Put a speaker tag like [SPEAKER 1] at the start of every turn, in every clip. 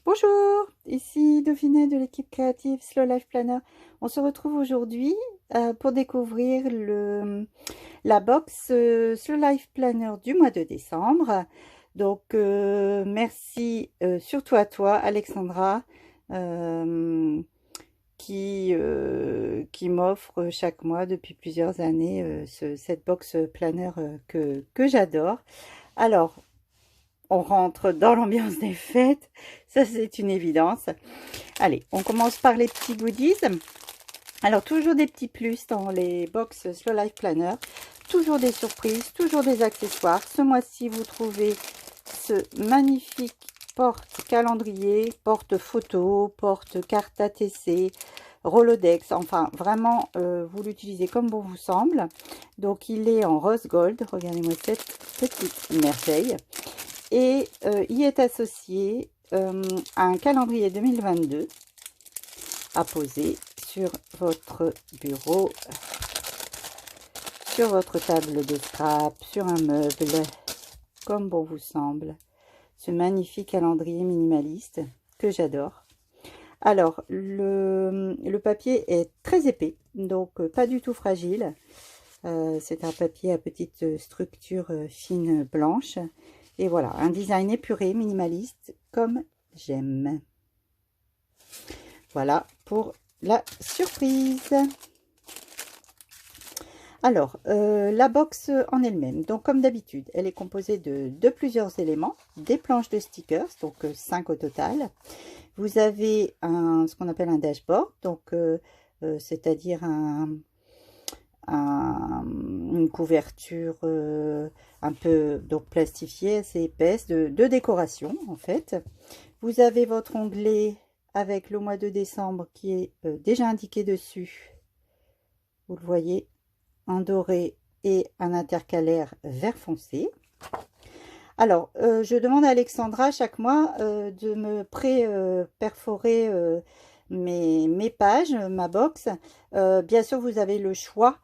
[SPEAKER 1] Bonjour, ici Dauphiné de l'équipe créative Slow Life Planner. On se retrouve aujourd'hui pour découvrir la box Slow Life Planner du mois de décembre. Donc merci surtout à toi Alexandra qui m'offre chaque mois depuis plusieurs années cette box planner que j'adore. Alors, on rentre dans l'ambiance des fêtes, ça c'est une évidence. Allez, on commence par les petits goodies. Alors, toujours des petits plus dans les box Slow Life Planner. Toujours des surprises, toujours des accessoires. Ce mois-ci, vous trouvez ce magnifique porte-calendrier, porte-photo, porte-carte ATC, Rolodex. Enfin, vraiment, vous l'utilisez comme bon vous semble. Donc, il est en rose gold. Regardez-moi cette petite merveille. Et y est associé un calendrier 2022 à poser sur votre bureau, sur votre table de scrap, sur un meuble, comme bon vous semble. Ce magnifique calendrier minimaliste que j'adore. Alors, le papier est très épais, donc pas du tout fragile. C'est un papier à petite structure fine blanche. Et voilà, un design épuré, minimaliste, comme j'aime. Voilà pour la surprise. Alors, la box en elle-même, donc comme d'habitude, elle est composée de plusieurs éléments, des planches de stickers, donc 5 au total. Vous avez ce qu'on appelle un dashboard, donc c'est-à-dire une couverture un peu donc plastifiée, assez épaisse, de décoration en fait. Vous avez votre onglet avec le mois de décembre qui est déjà indiqué dessus. Vous le voyez en doré et un intercalaire vert foncé. Alors, je demande à Alexandra chaque mois de me perforer mes pages, ma box. Bien sûr, vous avez le choix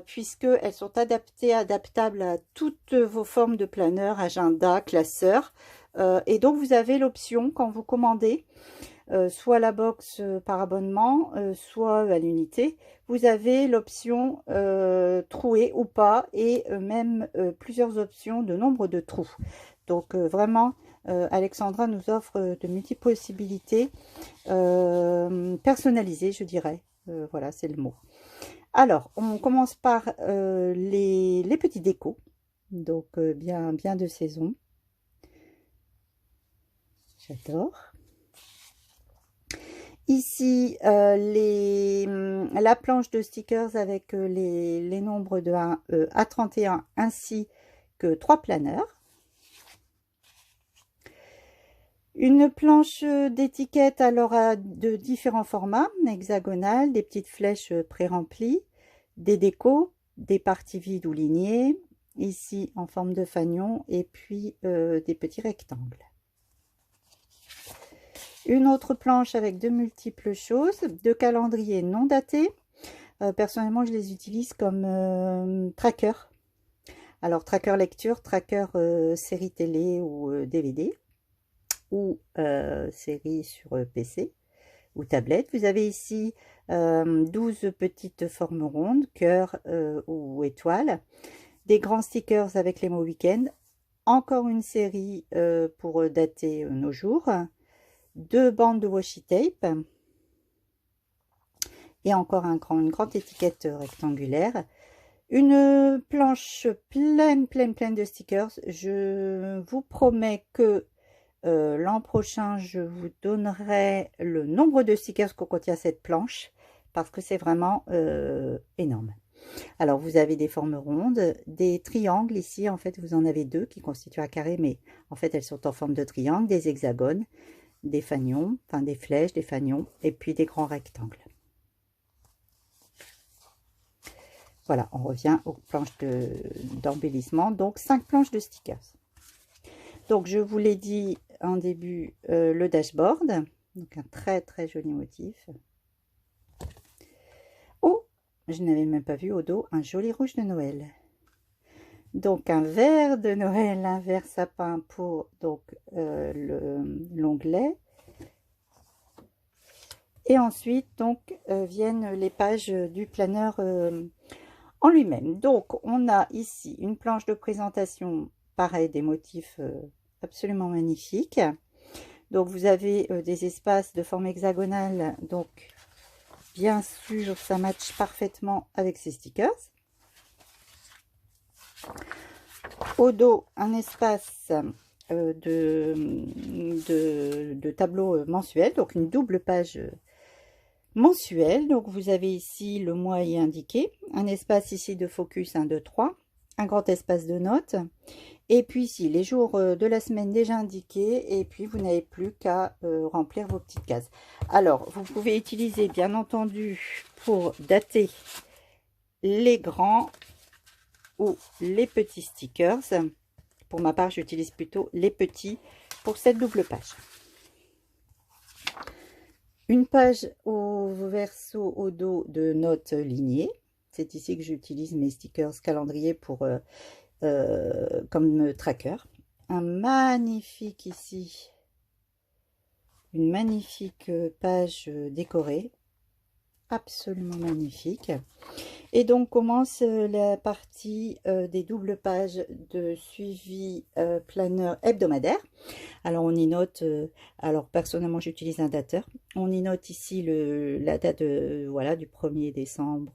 [SPEAKER 1] puisqu'elles sont adaptables à toutes vos formes de planeur, agenda, classeur. Et donc, vous avez l'option quand vous commandez, soit la box par abonnement, soit à l'unité. Vous avez l'option trouée ou pas et même plusieurs options de nombre de trous. Donc vraiment, Alexandra nous offre de multiples possibilités personnalisées, je dirais. Voilà, c'est le mot. Alors, on commence par les petits décos. Donc bien de saison. J'adore. Ici, la planche de stickers avec les nombres de 1 à 31 ainsi que 3 planeurs. Une planche d'étiquette alors de différents formats, hexagonales, des petites flèches pré-remplies, des décos, des parties vides ou lignées, ici en forme de fanion et puis des petits rectangles. Une autre planche avec de multiples choses, deux calendriers non datés. Personnellement, je les utilise comme tracker. Alors, tracker lecture, tracker série télé ou DVD, ou série sur PC ou tablette. Vous avez ici 12 petites formes rondes, cœur ou étoiles, des grands stickers avec les mots week-end, encore une série pour dater nos jours, 2 bandes de washi tape et encore une grande étiquette rectangulaire, une planche pleine de stickers. Je vous promets que l'an prochain je vous donnerai le nombre de stickers qu'on contient cette planche parce que c'est vraiment énorme. Alors vous avez des formes rondes, des triangles ici, en fait vous en avez 2 qui constituent un carré, mais en fait elles sont en forme de triangle, des hexagones, des fanions, enfin des flèches, des fanions, et puis des grands rectangles. Voilà, on revient aux planches d'embellissement, donc 5 planches de stickers. Donc je vous l'ai dit en début, le dashboard, donc un très joli motif. Oh, je n'avais même pas vu au dos un joli rouge de Noël. Donc un vert de Noël, un vert sapin pour donc l'onglet. Et ensuite, donc, viennent les pages du planeur en lui-même. Donc, on a ici une planche de présentation, pareil, des motifs absolument magnifiques. Donc, vous avez des espaces de forme hexagonale. Donc, bien sûr, ça matche parfaitement avec ces stickers. Au dos, un espace de tableau mensuel, donc une double page mensuelle. Donc vous avez ici le mois y indiqué, un espace ici de focus 1, 2, 3, un grand espace de notes, et puis ici les jours de la semaine déjà indiqués, et puis vous n'avez plus qu'à remplir vos petites cases. Alors vous pouvez utiliser bien entendu pour dater les grands ou les petits stickers. Pour ma part, j'utilise plutôt les petits pour cette double page. Une page au verso au dos de notes lignées. C'est ici que j'utilise mes stickers calendrier pour comme tracker. Un magnifique ici, une magnifique page décorée, absolument magnifique. Et donc commence la partie des doubles pages de suivi planeur hebdomadaire. Alors on y note, alors personnellement j'utilise un dateur. On y note ici la date voilà, du 1er décembre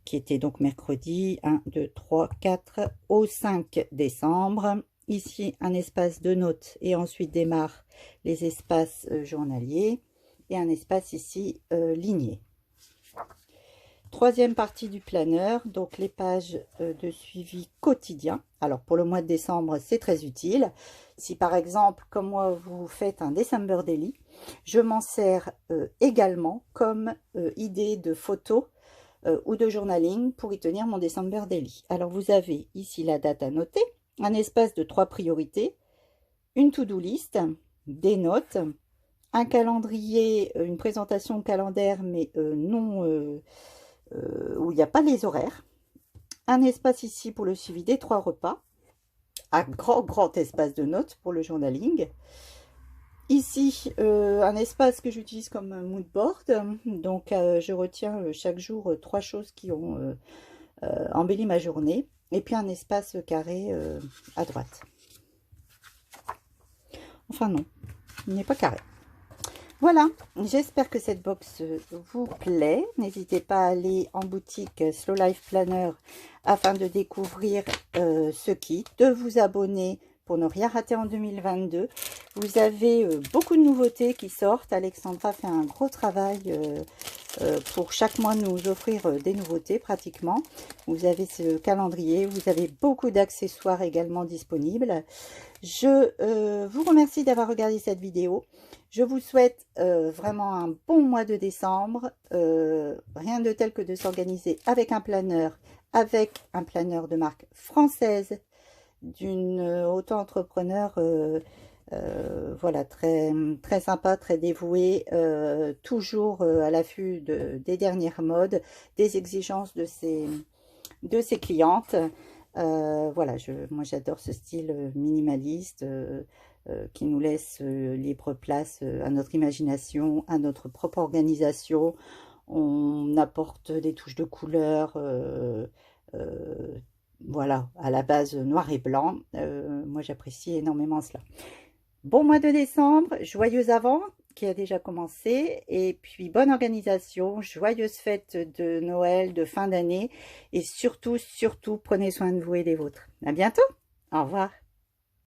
[SPEAKER 1] qui était donc mercredi 1, 2, 3, 4 au 5 décembre. Ici un espace de notes et ensuite démarre les espaces journaliers et un espace ici ligné. Troisième partie du planeur, donc les pages de suivi quotidien. Alors pour le mois de décembre, c'est très utile. Si par exemple, comme moi, vous faites un December Daily, je m'en sers également comme idée de photo ou de journaling pour y tenir mon December Daily. Alors vous avez ici la date à noter, un espace de 3 priorités, une to-do list, des notes, un calendrier, une présentation calendaire, mais non... où il n'y a pas les horaires, un espace ici pour le suivi des 3 repas, un grand espace de notes pour le journaling, ici un espace que j'utilise comme mood board, donc je retiens chaque jour 3 choses qui ont embelli ma journée, et puis un espace carré à droite. Enfin non, il n'est pas carré. Voilà, j'espère que cette box vous plaît. N'hésitez pas à aller en boutique Slow Life Planner afin de découvrir ce kit, de vous abonner pour ne rien rater en 2022. Vous avez beaucoup de nouveautés qui sortent. Alexandra fait un gros travail pour chaque mois nous offrir des nouveautés pratiquement. Vous avez ce calendrier, vous avez beaucoup d'accessoires également disponibles. Je vous remercie d'avoir regardé cette vidéo. Je vous souhaite vraiment un bon mois de décembre. Rien de tel que de s'organiser avec un planeur de marque française, d'une auto-entrepreneur voilà, très sympa, très dévouée, toujours à l'affût des dernières modes, des exigences de ses clientes. Voilà, moi j'adore ce style minimaliste qui nous laisse libre place à notre imagination, à notre propre organisation. On apporte des touches de couleur, voilà, à la base noir et blanc. Moi j'apprécie énormément cela. Bon mois de décembre, joyeux Avant qui a déjà commencé, et puis bonne organisation, joyeuses fêtes de Noël, de fin d'année, et surtout, prenez soin de vous et des vôtres. À bientôt, au revoir.